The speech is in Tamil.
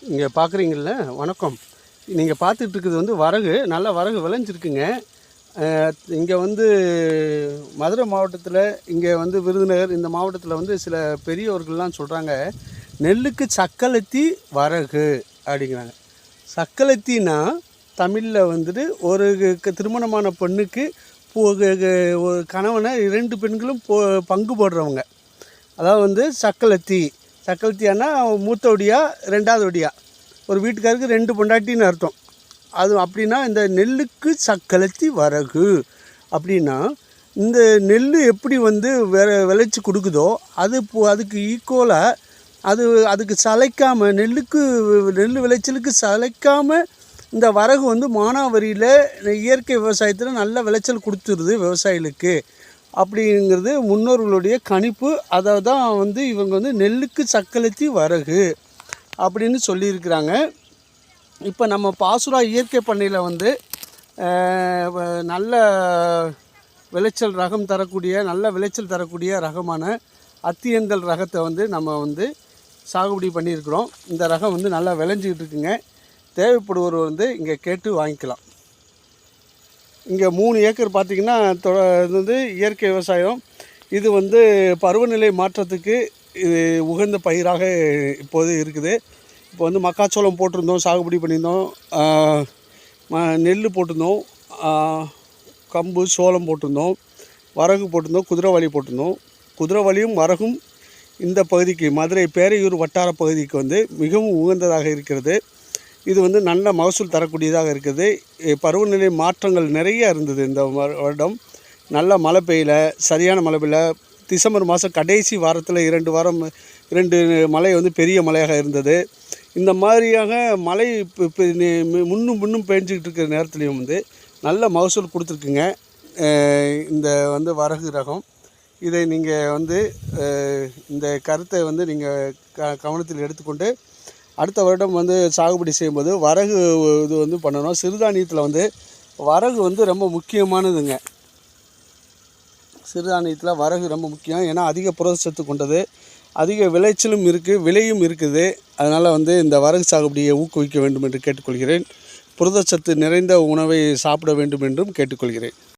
இங்கே பார்க்குறீங்கள்ல, வணக்கம். நீங்கள் பார்த்துட்டு இருக்கிறது வந்து வரகு, நல்ல வரகு விளைஞ்சிருக்குங்க. இங்கே வந்து மதுரை மாவட்டத்தில், இங்கே வந்து விருதுநகர் இந்த மாவட்டத்தில் வந்து சில பெரியவர்கள்லாம் சொல்கிறாங்க, நெல்லுக்கு சக்களத்தி வரகு அப்படிங்கிறாங்க. சக்களத்தின்னா தமிழில் வந்துட்டு ஒரு திருமணமான பெண்ணுக்கு ஒரு கணவனை 2 பெண்களும் பங்கு போடுறவங்க. அதாவது வந்து சக்களத்தியானா மூத்த ஒடியா 2வது ஒடியா, ஒரு வீட்டுக்காருக்கு 2 பொண்டாட்டின்னு அர்த்தம். அது அப்படின்னா இந்த நெல்லுக்கு சக்களத்தி வரகு அப்படின்னா, இந்த நெல் எப்படி வந்து விளைச்சி கொடுக்குதோ அதுக்கு ஈக்குவலாக அதுக்கு சளைக்காமல், நெல் விளைச்சலுக்கு சளைக்காமல் இந்த வரகு வந்து மானாவாரியில் இயற்கை விவசாயத்தில் நல்ல விளைச்சல் கொடுத்துருது விவசாயிகளுக்கு அப்படிங்கிறது முன்னோர்களுடைய கணிப்பு. அதை தான் வந்து இவங்க வந்து நெல்லுக்கு சக்களத்தி வரகு அப்படின்னு சொல்லியிருக்கிறாங்க. இப்போ நம்ம பாசுரா இயற்கை பண்ணையில் வந்து நல்ல விளைச்சல் தரக்கூடிய ரகமான அத்தியந்தல் ரகத்தை வந்து நம்ம வந்து சாகுபடி பண்ணியிருக்கிறோம். இந்த ரகம் வந்து நல்லா விளைஞ்சிக்கிட்டு இருக்குங்க. தேவைப்படுவர் வந்து இங்கே கேட்டு வாங்கிக்கலாம். இங்கே 3 ஏக்கர் பார்த்திங்கன்னா இது வந்து இயற்கை விவசாயம். இது வந்து பருவநிலை மாற்றத்துக்கு இது உகந்த பயிராக இப்போது இருக்குது. இப்போ வந்து மக்காச்சோளம் போட்டிருந்தோம், சாகுபடி பண்ணியிருந்தோம், நெல் போட்டிருந்தோம், கம்பு சோளம் போட்டிருந்தோம், வரகு போட்டிருந்தோம், குதிரைவாலி போட்டிருந்தோம். குதிரைவாலியும் வரகும் இந்த பகுதிக்கு, மதுரை பேரையூர் வட்டார பகுதிக்கு வந்து மிகவும் உகந்ததாக இருக்கிறது. இது வந்து நல்ல மகசூல் தரக்கூடியதாக இருக்குது. பருவநிலை மாற்றங்கள் நிறைய இருந்தது இந்த வருடம். நல்ல மழை பெய்யல, சரியான மழை பெய்யல. டிசம்பர் மாதம் கடைசி வாரத்தில் 2 மழை வந்து பெரிய மழையாக இருந்தது. இந்த மாதிரியாக மழை முன்னும் பெஞ்சிக்கிட்டு இருக்கிற நேரத்துலையும் வந்து நல்ல மகசூல் கொடுத்துருக்குங்க இந்த வந்து வரகு ரகம். இதை நீங்கள் வந்து இந்த கருத்தை வந்து நீங்கள் கவனத்தில் எடுத்துக்கொண்டு அடுத்த வருடம் வந்து சாகுபடி செய்யும்போது வரகு இது வந்து பண்ணணும். சிறுதானியத்தில் வந்து வரகு வந்து ரொம்ப முக்கியமானதுங்க. சிறுதானியத்தில் வரகு ரொம்ப முக்கியம். ஏன்னா அதிக புரதச்சத்து கொண்டது, அதிக விளைச்சலும் இருக்குது, விலையும் இருக்குது. அதனால் வந்து இந்த வரகு சாகுபடியை ஊக்குவிக்க வேண்டும் என்று கேட்டுக்கொள்கிறேன். புரதச்சத்து நிறைந்த உணவை சாப்பிட வேண்டும் என்றும் கேட்டுக்கொள்கிறேன்.